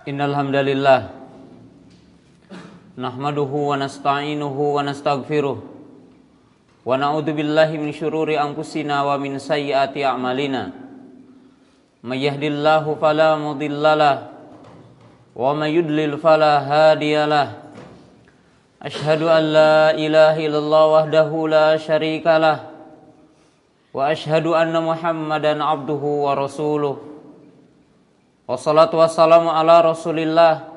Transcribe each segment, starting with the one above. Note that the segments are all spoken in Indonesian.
Innal hamdalillah nahmaduhu wa nasta'inuhu wa nastaghfiruh wa na'udzu billahi min syururi anfusina wa min sayyiati a'malina. May yahdihillahu fala mudhillalah wa may yudlil fala hadiyalah. Asyhadu an la ilaha illallah wahdahu la syarikalah wa asyhadu anna Muhammadan abduhu wa rasuluh. Wassalatu wassalamu ala Rasulillah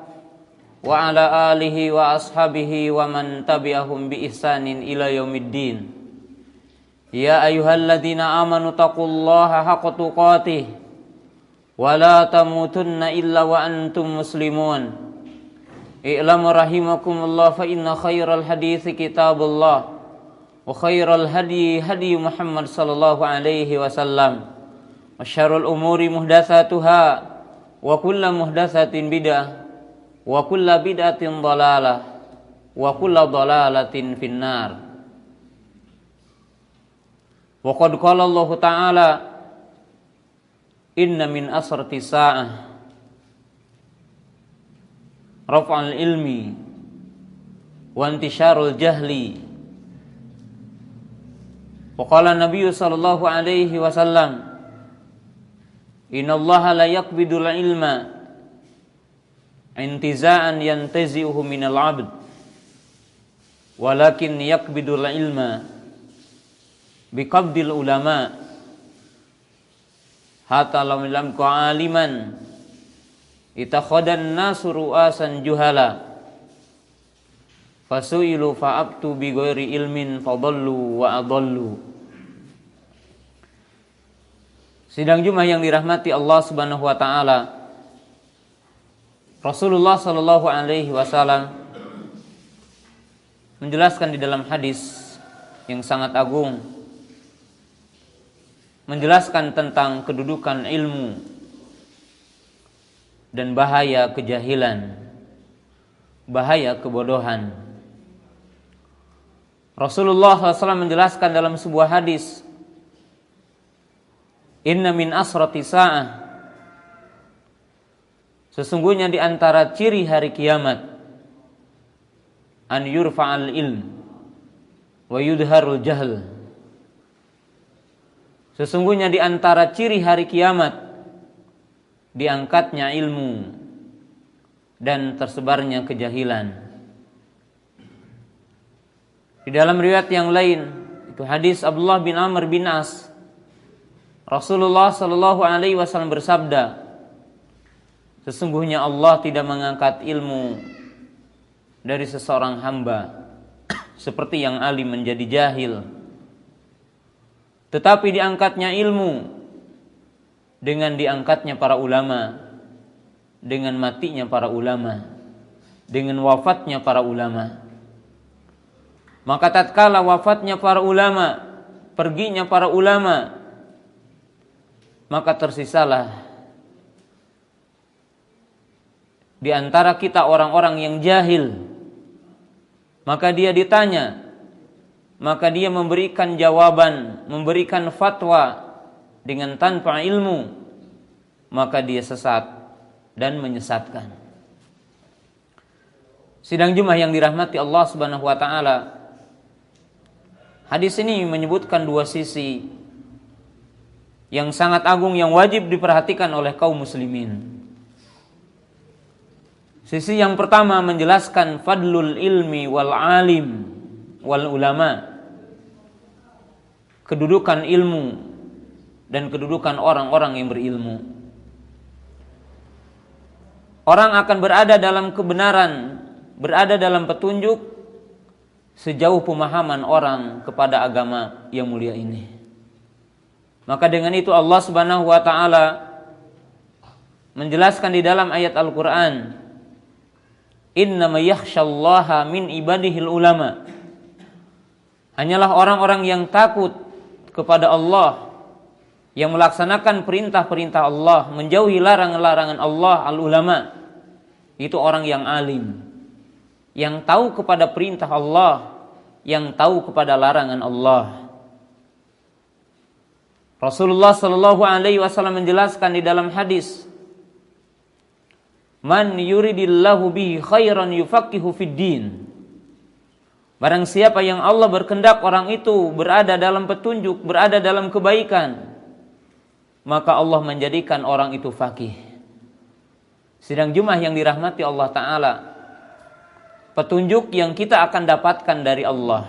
wa ala alihi wa ashabihi wa man tabi'ahum bi ihsanin ila yaumiddin. Ya ayyuhalladzina amanu taqullaha haqqa tuqatih wa la tamutunna illa wa antum muslimun. I'lamu rahimakumullah fa inna khairal hadithi kitabullah wa khairal hadi hadi Muhammad sallallahu alaihi wasallam wa syarrul umuri muhdatsatuha wa kullu muhdatsatin bid'ah wa kullu bid'atin dhalalah wa kullu dhalalatin finnar. Wa qad qala Allah Ta'ala inna min asrati sa'ah raf'al ilmi wa intisyarul jahli. Wa qala Nabi sallallahu alaihi wasallam innallaha la yaqbidul ilma intiza'an yantazi'uhu minal 'abd walakin yaqbidul ilma biqabdil ulama hatta lam yamku 'aliman itakhadan nasu ru'asan juhala fasu'ilu fa'abtu bi ghairi ilmin fadallu wa adallu. Sidang Jumat yang dirahmati Allah Subhanahu wa taala, Rasulullah sallallahu alaihi wasallam menjelaskan di dalam hadis yang sangat agung, menjelaskan tentang kedudukan ilmu dan bahaya kejahilan, bahaya kebodohan. Rasulullah SAW menjelaskan dalam sebuah hadis, inna min asrati sa'ah, sesungguhnya di antara ciri hari kiamat, an yurfa'al ilm wa yudharul jahl, sesungguhnya di antara ciri hari kiamat diangkatnya ilmu dan tersebarnya kejahilan. Di dalam riwayat yang lain, itu hadis Abdullah bin Amr bin As, Rasulullah sallallahu alaihi wasallam bersabda, sesungguhnya Allah tidak mengangkat ilmu dari seseorang hamba seperti yang alim menjadi jahil, tetapi diangkatnya ilmu dengan diangkatnya para ulama, dengan matinya para ulama, dengan wafatnya para ulama. Maka tatkala wafatnya para ulama, perginya para ulama, maka tersisalah di antara kita orang-orang yang jahil. Maka dia ditanya, maka dia memberikan jawaban, memberikan fatwa dengan tanpa ilmu, maka dia sesat dan menyesatkan. Sidang Jumat yang dirahmati Allah Subhanahu wa taala, hadis ini menyebutkan dua sisi yang sangat agung yang wajib diperhatikan oleh kaum muslimin. Sisi yang pertama menjelaskan fadlul ilmi wal alim wal ulama, kedudukan ilmu dan kedudukan orang-orang yang berilmu. Orang akan berada dalam kebenaran, berada dalam petunjuk sejauh pemahaman orang kepada agama yang mulia ini. Maka dengan itu Allah Subhanahu wa taala menjelaskan di dalam ayat Al-Qur'an, innama yakhsyallaha min ibadihil ulama. Hanyalah orang-orang yang takut kepada Allah, yang melaksanakan perintah-perintah Allah, menjauhi larangan-larangan Allah, al-ulama. Itu orang yang alim, yang tahu kepada perintah Allah, yang tahu kepada larangan Allah. Rasulullah sallallahu alaihi wasallam menjelaskan di dalam hadis, Man yuridillahu bihi khairan yufaqihu fid din. Barang siapa yang Allah berkehendak orang itu berada dalam petunjuk, berada dalam kebaikan, maka Allah menjadikan orang itu faqih. Sidang Jumat yang dirahmati Allah Ta'ala, petunjuk yang kita akan dapatkan dari Allah,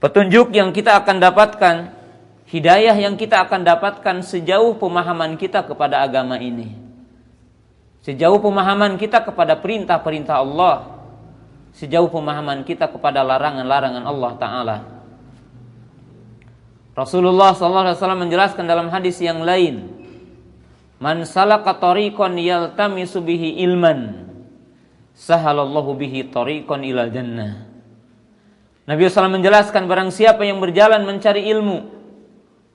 petunjuk yang kita akan dapatkan, hidayah yang kita akan dapatkan sejauh pemahaman kita kepada agama ini, sejauh pemahaman kita kepada perintah-perintah Allah, sejauh pemahaman kita kepada larangan-larangan Allah Ta'ala. Rasulullah SAW menjelaskan dalam hadis yang lain, man salaka tariqan yaltamisu bihi ilman, sahalallahu bihi tariqan ilal jannah. Nabi SAW menjelaskan, barang siapa yang berjalan mencari ilmu,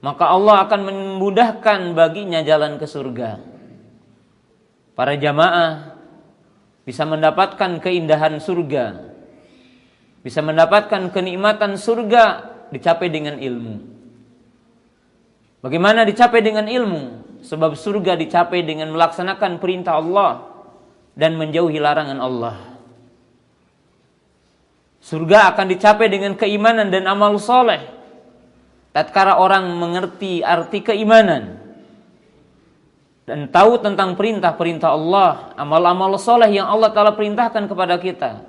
maka Allah akan memudahkan baginya jalan ke surga. Para jamaah bisa mendapatkan keindahan surga, bisa mendapatkan kenikmatan surga dicapai dengan ilmu. Bagaimana dicapai dengan ilmu? Sebab surga dicapai dengan melaksanakan perintah Allah dan menjauhi larangan Allah. Surga akan dicapai dengan keimanan dan amal soleh. Tatkala orang mengerti arti keimanan dan tahu tentang perintah-perintah Allah, amal-amal soleh yang Allah Ta'ala perintahkan kepada kita,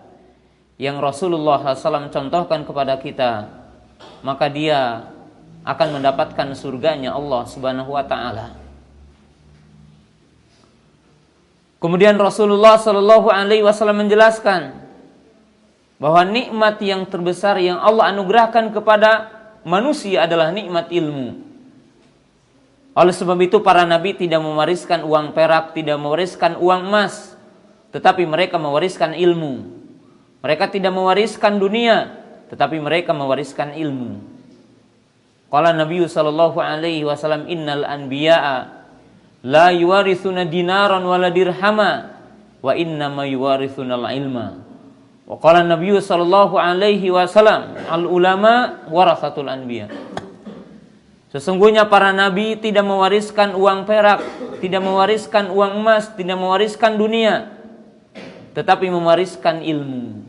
yang Rasulullah SAW contohkan kepada kita, maka dia akan mendapatkan surganya Allah Subhanahu wa Ta'ala. Kemudian Rasulullah SAW menjelaskan bahwa nikmat yang terbesar yang Allah anugerahkan kepada manusia adalah nikmat ilmu. Oleh sebab itu para nabi tidak mewariskan uang perak, tidak mewariskan uang emas, tetapi mereka mewariskan ilmu. Mereka tidak mewariskan dunia, tetapi mereka mewariskan ilmu. Qala Nabi sallallahu alaihi wasallam, innal anbiya'a la yuwarithuna dinaran wala dirhama wa innama yuwarithunal ilma. Wa qala Nabi sallallahu alaihi wasallam, al ulama warasatul anbiya. Sesungguhnya para nabi tidak mewariskan uang perak, tidak mewariskan uang emas, tidak mewariskan dunia, tetapi mewariskan ilmu.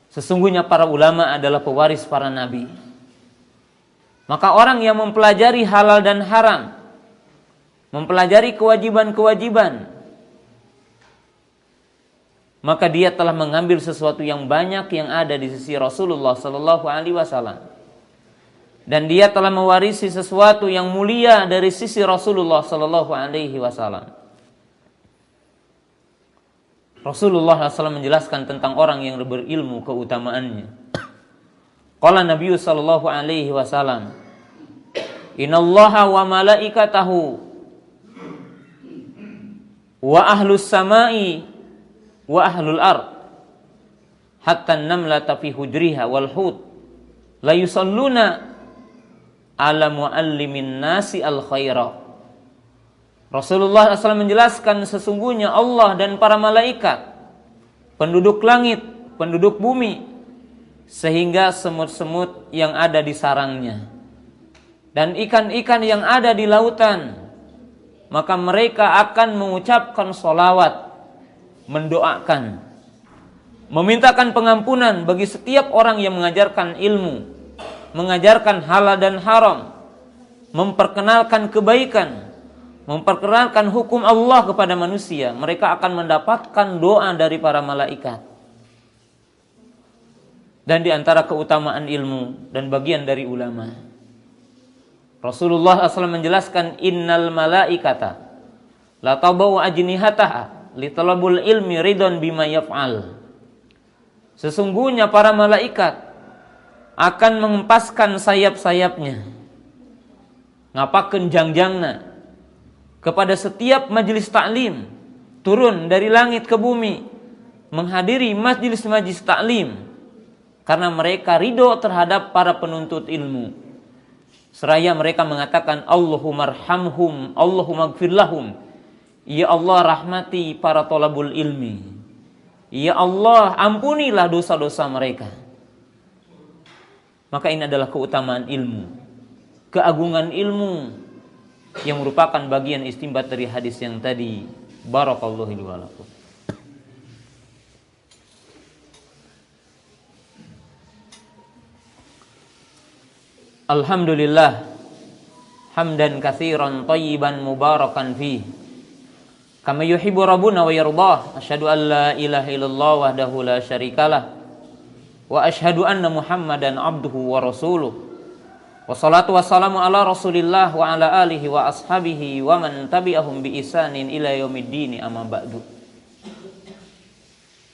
Sesungguhnya para ulama adalah pewaris para nabi. Maka orang yang mempelajari halal dan haram, mempelajari kewajiban-kewajiban, maka dia telah mengambil sesuatu yang banyak yang ada di sisi Rasulullah sallallahu alaihi wasallam. Dan dia telah mewarisi sesuatu yang mulia dari sisi Rasulullah sallallahu alaihi wasallam. Rasulullah SAW menjelaskan tentang orang yang berilmu, keutamaannya. Qala Nabi sallallahu alaihi wasallam, innallaha wa malaikatahu wa ahlus samai wa ahlul ard hatta an-namlata fi hujriha wal hut la yusalluna ala muallimin nasi al khaira. Rasulullah SAW menjelaskan, sesungguhnya Allah dan para malaikat, penduduk langit, penduduk bumi, sehingga semut-semut yang ada di sarangnya dan ikan-ikan yang ada di lautan, maka mereka akan mengucapkan sholawat, mendoakan, memintakan pengampunan bagi setiap orang yang mengajarkan ilmu, mengajarkan halal dan haram, memperkenalkan kebaikan, memperkenalkan hukum Allah kepada manusia. Mereka akan mendapatkan doa dari para malaikat. Dan di antara keutamaan ilmu dan bagian dari ulama, Rasulullah SAW menjelaskan, innal malaikata la tabau ajnihataha li talabul ilmi ridon bima yaf'al. Sesungguhnya para malaikat akan mengempaskan sayap-sayapnya, ngapakeun jangjangna, kepada setiap majelis taklim, turun dari langit ke bumi, menghadiri majelis-majelis taklim, karena mereka ridho terhadap para penuntut ilmu. Seraya mereka mengatakan, Allahumarhamhum, Allahumagfirlahum. Ya Allah, rahmati para thalabul ilmi. Ya Allah, ampunilah dosa-dosa mereka. Maka ini adalah keutamaan ilmu, keagungan ilmu, yang merupakan bagian istinbat dari hadis yang tadi. Barakallahu li wa lakum. Alhamdulillah hamdan katsiran thayyiban mubarakan fi kama yuhibbu rabbuna wa yardah. Asyhadu an la ilaha illallah wahdahu la syarikalah wa asyhadu anna Muhammadan abduhu wa rasuluh. Wassalatu wassalamu ala Rasulillah wa ala alihi wa ashabihi wa man tabi'ahum bi ihsanin ila yaumiddin, amma ba'du.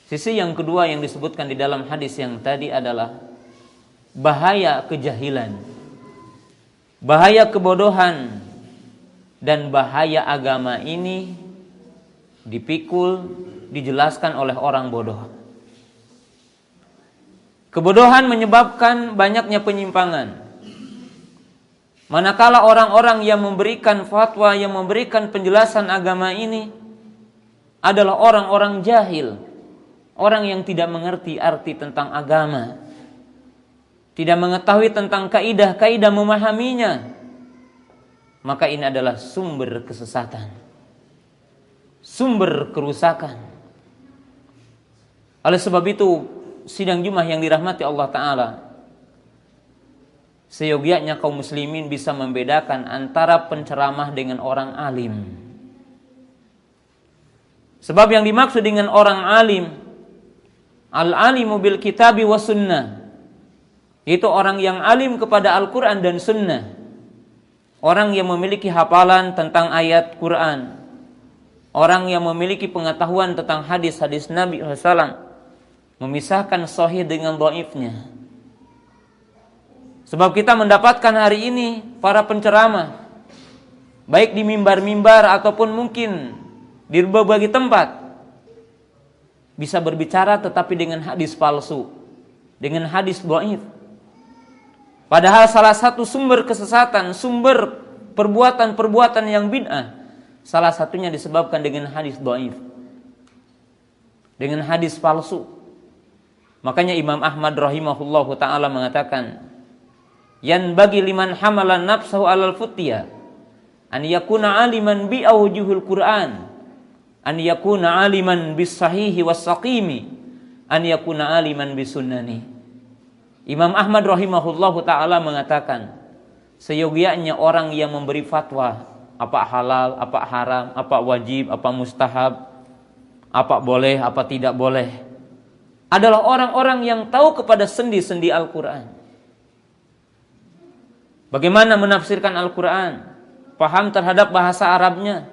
Sisi yang kedua yang disebutkan di dalam hadis yang tadi adalah bahaya kejahilan, bahaya kebodohan, dan bahaya agama ini dipikul, dijelaskan oleh orang bodoh. Kebodohan menyebabkan banyaknya penyimpangan. Manakala orang-orang yang memberikan fatwa, yang memberikan penjelasan agama ini adalah orang-orang jahil, orang yang tidak mengerti arti tentang agama, tidak mengetahui tentang kaidah-kaidah memahaminya, maka ini adalah sumber kesesatan, sumber kerusakan. Oleh sebab itu, sidang Jumat yang dirahmati Allah Ta'ala, seyogianya kaum muslimin bisa membedakan antara penceramah dengan orang alim. Sebab yang dimaksud dengan orang alim, al-alimu bil kitabi wa sunnah, itu orang yang alim kepada Al-Quran dan sunnah, orang yang memiliki hafalan tentang ayat Quran, orang yang memiliki pengetahuan tentang hadis-hadis Nabi SAW, memisahkan sahih dengan dhaifnya. Sebab kita mendapatkan hari ini para penceramah, baik di mimbar-mimbar ataupun mungkin di berbagai tempat, bisa berbicara tetapi dengan hadis palsu, dengan hadis dhaif. Padahal salah satu sumber kesesatan, sumber perbuatan-perbuatan yang bid'ah, salah satunya disebabkan dengan hadis dhaif, dengan hadis palsu. Makanya Imam Ahmad rahimahullahu ta'ala mengatakan, yan bagi liman hamalan nafsahu alal futya an yakuna aliman bi awjuhul Qur'an, an yakuna aliman bis sahihi was saqimi, an yakuna aliman bis sunnani. Imam Ahmad rahimahullahu ta'ala mengatakan, seyogianya orang yang memberi fatwa apa halal, apa haram, apa wajib, apa mustahab, apa boleh, apa tidak boleh, adalah orang-orang yang tahu kepada sendi-sendi Al-Quran. Bagaimana menafsirkan Al-Quran, paham terhadap bahasa Arabnya,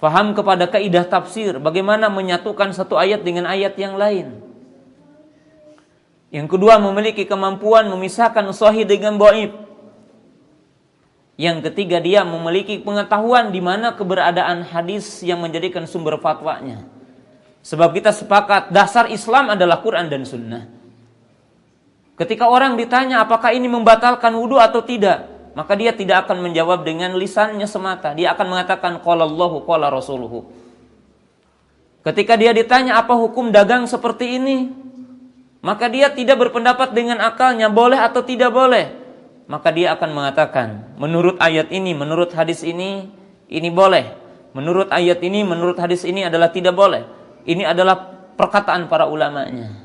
paham kepada kaidah tafsir, bagaimana menyatukan satu ayat dengan ayat yang lain. Yang kedua, memiliki kemampuan memisahkan sahih dengan dhaif. Yang ketiga, dia memiliki pengetahuan di mana keberadaan hadis yang menjadikan sumber fatwanya. Sebab kita sepakat dasar Islam adalah Quran dan Sunnah. Ketika orang ditanya apakah ini membatalkan wudu atau tidak, maka dia tidak akan menjawab dengan lisannya semata. Dia akan mengatakan qala Allahu qala Rasuluhu. Ketika dia ditanya apa hukum dagang seperti ini, maka dia tidak berpendapat dengan akalnya boleh atau tidak boleh. Maka dia akan mengatakan, menurut ayat ini, menurut hadis ini boleh. Menurut ayat ini, menurut hadis ini adalah tidak boleh. Ini adalah perkataan para ulamanya.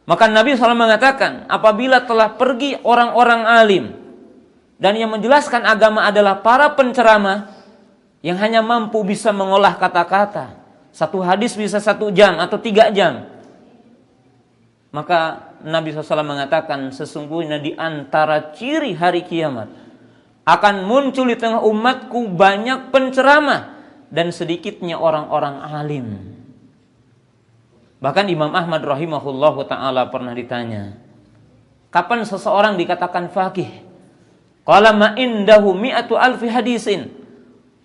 Maka Nabi SAW mengatakan, apabila telah pergi orang-orang alim dan yang menjelaskan agama adalah para penceramah yang hanya mampu bisa mengolah kata-kata, satu hadis bisa 1 jam atau 3 jam, maka Nabi SAW mengatakan, sesungguhnya di antara ciri hari kiamat akan muncul di tengah umatku banyak penceramah dan sedikitnya orang-orang alim. Bahkan Imam Ahmad rahimahullahu ta'ala pernah ditanya, kapan seseorang dikatakan faqih? Qala ma indahu mi'atu alfi hadisin.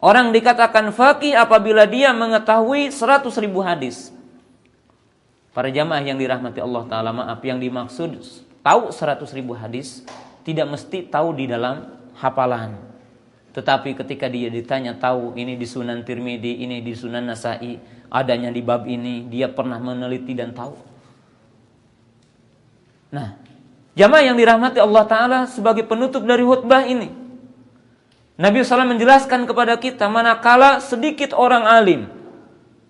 Orang dikatakan faqih apabila dia mengetahui 100.000 hadis. Para jamaah yang dirahmati Allah Ta'ala, maaf, yang dimaksud tahu 100.000 hadis tidak mesti tahu di dalam hafalan. Tetapi ketika dia ditanya tahu ini di Sunan Tirmidzi, ini di Sunan Nasa'i, adanya di bab ini, dia pernah meneliti dan tahu. Nah, jamaah yang dirahmati Allah Ta'ala, sebagai penutup dari khutbah ini, Nabi SAW menjelaskan kepada kita, manakala sedikit orang alim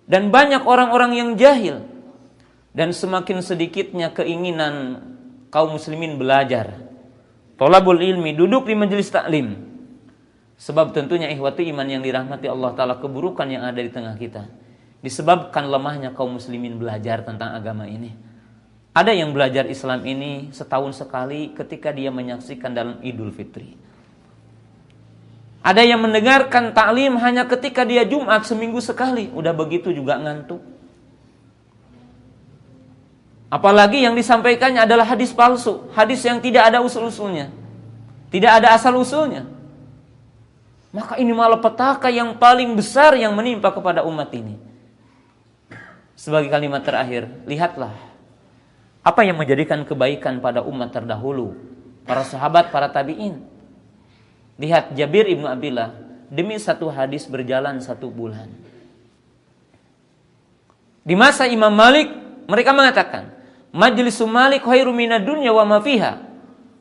dan banyak orang-orang yang jahil, dan semakin sedikitnya keinginan kaum muslimin belajar, thalabul ilmi, duduk di majelis taklim. Sebab tentunya ikhwati iman yang dirahmati Allah Ta'ala, keburukan yang ada di tengah kita disebabkan lemahnya kaum muslimin belajar tentang agama ini. Ada yang belajar Islam ini setahun sekali ketika dia menyaksikan dalam Idul Fitri. Ada yang mendengarkan taklim hanya ketika dia Jumat seminggu sekali. Udah begitu juga ngantuk. Apalagi yang disampaikannya adalah hadis palsu, hadis yang tidak ada usul-usulnya, tidak ada asal-usulnya. Maka ini malapetaka yang paling besar yang menimpa kepada umat ini. Sebagai kalimat terakhir, lihatlah apa yang menjadikan kebaikan pada umat terdahulu, para sahabat, para tabi'in. Lihat Jabir ibnu Abdillah, demi satu hadis berjalan 1 bulan. Di masa Imam Malik, mereka mengatakan, majlisu Malik khairu minad dunya wa ma fiha,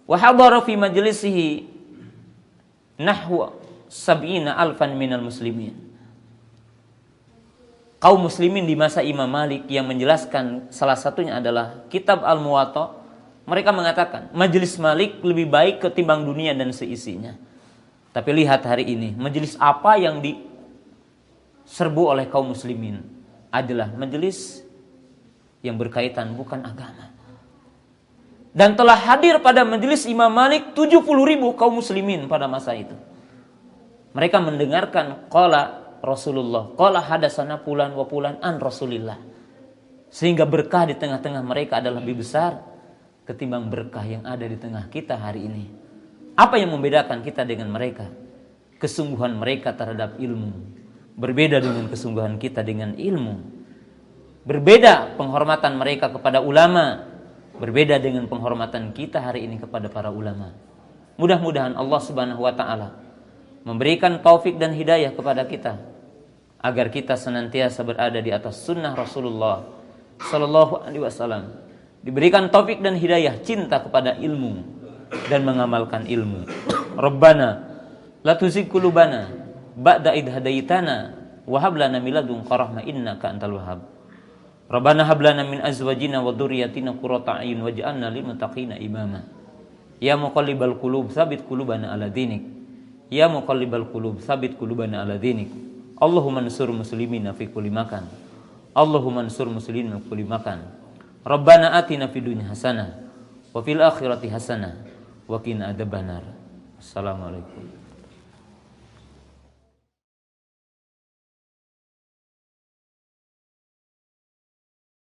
wa hadara fi majlisihi nahwa 70,000 minal muslimin. Kaum muslimin di masa Imam Malik yang menjelaskan salah satunya adalah kitab Al-Muwatta, mereka mengatakan majelis Malik lebih baik ketimbang dunia dan seisinya. Tapi lihat hari ini, majelis apa yang diserbu oleh kaum muslimin adalah majelis yang berkaitan bukan agama. Dan telah hadir pada majelis Imam Malik 70.000 kaum muslimin pada masa itu. Mereka mendengarkan qala Rasulullah, qala hadasana fulan wa fulan an Rasulillah. Sehingga berkah di tengah-tengah mereka adalah lebih besar ketimbang berkah yang ada di tengah kita hari ini. Apa yang membedakan kita dengan mereka? Kesungguhan mereka terhadap ilmu. Berbeda dengan kesungguhan kita dengan ilmu. Berbeda penghormatan mereka kepada ulama. Berbeda dengan penghormatan kita hari ini kepada para ulama. Mudah-mudahan Allah Subhanahu wa taala memberikan taufik dan hidayah kepada kita agar kita senantiasa berada di atas sunnah Rasulullah sallallahu alaihi wasallam. Diberikan taufik dan hidayah cinta kepada ilmu dan mengamalkan ilmu. Rabbana la tuzigh qulubana ba'da idh hadaitana wa hab lana min ladunka rahmah innaka antal wahhab. Rabbana hab lana min azwajina wa dzurriyyatina qurrata a'yun waj'alna lil muttaqina imama. Ya muqallibal qulub tsabit qulubana ala dinik. Ya muqallibal qulub tsabit qulubana ala dinik. Allahumma ansur muslimina fi kulli makan. Allahumma ansur muslimina fi kulli makan. Rabbana atina fid dunya hasanah wa fil akhirati hasanah wa qina adzabannar. Assalamualaikum.